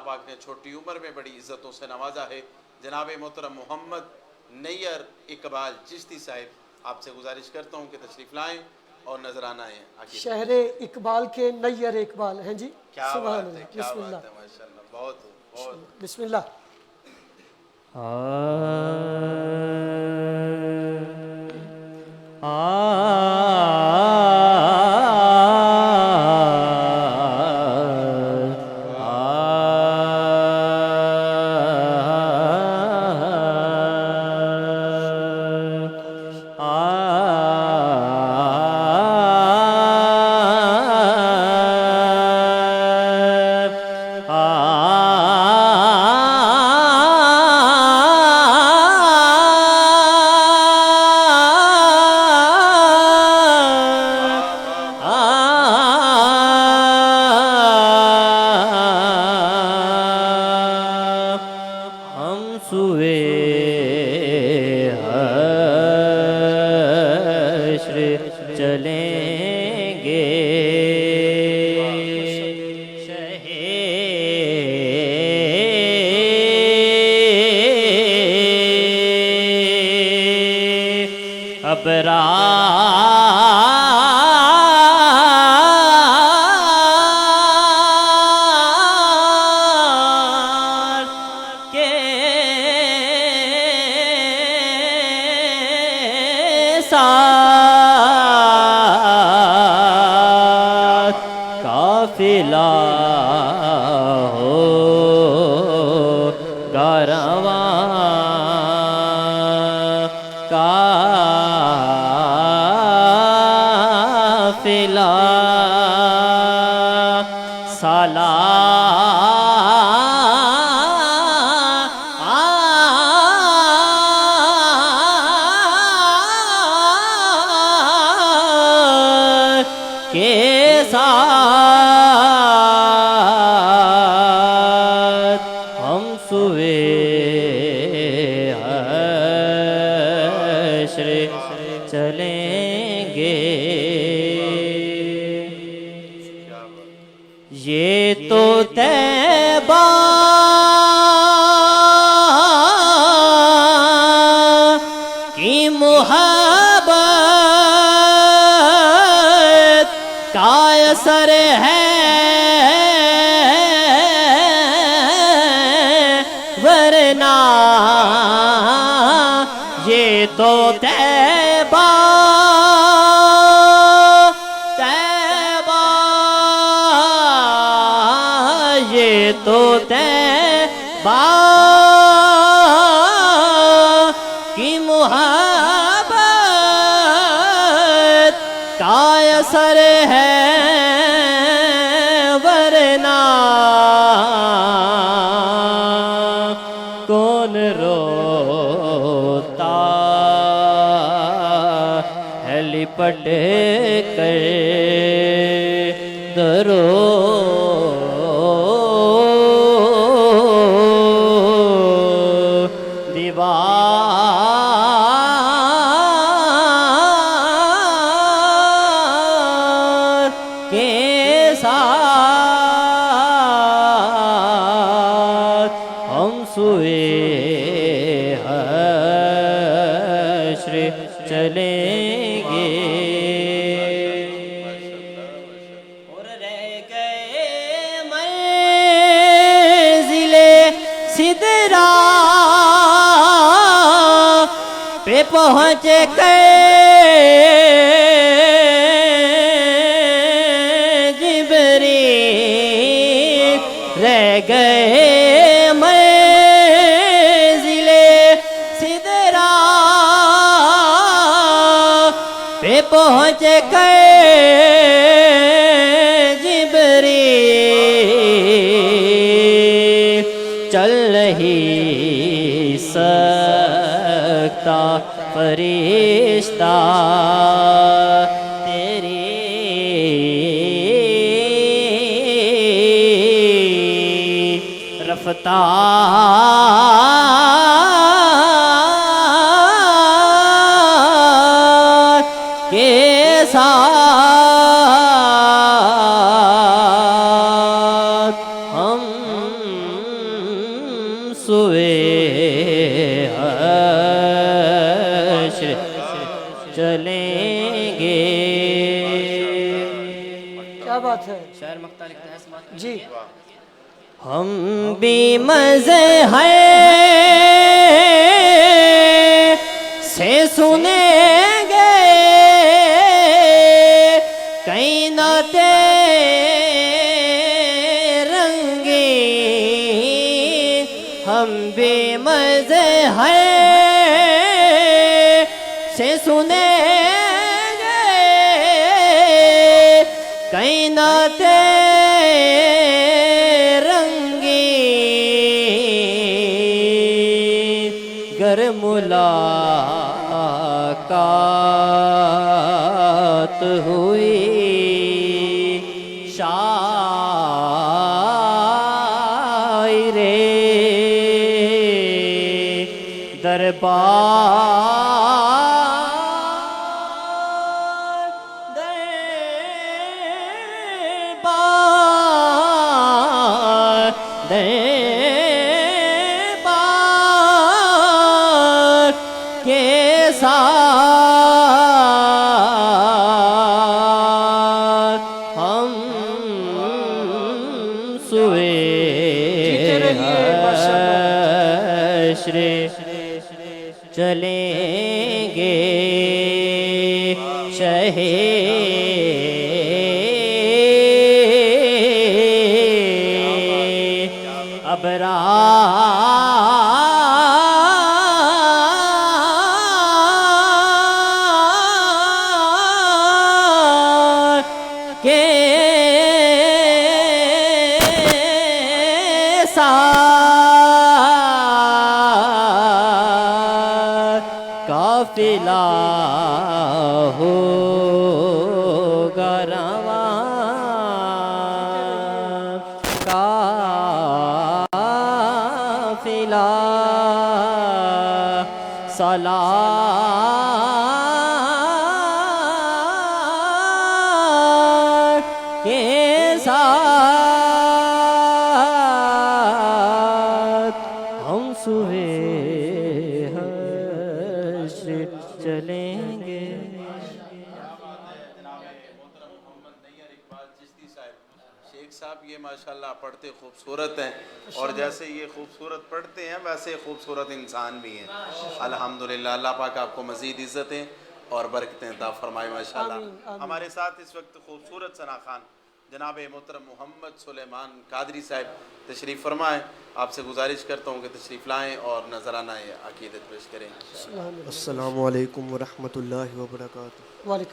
पाक ने छोटी उम्र में बड़ी इज़्ज़तों से नवाजा है। जनाब मोहतरम मोहम्मद नैयर इकबाल चिश्ती साहिब, आपसे गुजारिश करता हूँ कि तशरीफ़ लाएँ और नजराना है शहरे इकबाल के नैयर इकबाल हैं जी। क्या बात है, क्या बिस्मिल्लाह बात है, माशाअल्लाह, बहुत बहुत बिस्मिल्लाह। काफिला हो कारवां काफिला साला चलेंगे। ये तो तैबा की मोहब्बत का असर है, वरना ये तो तैबा तैबा ये तो तैबा की मोहब्बत का असर है, वरना कौन रोता है लिपट कर दरो दीवार के साथ हम सोए हश्र चलेंगे। और रह गए मंजिले सिदरा पे पहुँच गए जिब्रील, रह गए मंजिले सिदरा पे पहुँच गए जिब्रील, चल नहीं सकता फरिश्ता तेरी रफ्तार के साथ हम सुवे हश्र चलेंगे। क्या बात है शायर मक्ता लिखता है इस बात में। जी। हम भी मजे हैं से सुनेंगे कहीं नाते रंगीन। हम भी मजे हैं से सुनेंगे कहीं नाते गर मुलाकात हुई शायरे दरबार दरबार दरबार के साथ हम सुए जीते रहिए, हश्र चलेंगे शहे अबरार के साथ काफिला होगा रवां काफिला सलात के साथ हम सुबह हश्र चलेंगे। शेख साहब ये माशाल्लाह पढ़ते खूबसूरत हैं और जैसे ये खूबसूरत पढ़ते हैं वैसे खूबसूरत इंसान भी हैं। अल्हम्दुलिल्लाह, अल्लाह पाक आपको मज़ीद इज़्ज़तें और बरकतें अता फरमाए माशाल्लाह। हमारे साथ इस वक्त खूबसूरत सना खान जनाब मोहतरम मोहम्मद सुलेमान कादरी साहब तशरीफ़ फरमाएँ। आपसे गुजारिश करता हूँ कि तशरीफ़ लाएँ और नजराना अक़ीदत पेश करें। अस्सलामु अलैकुम व रहमतुल्लाहि व बरकातुहू। वालेकुम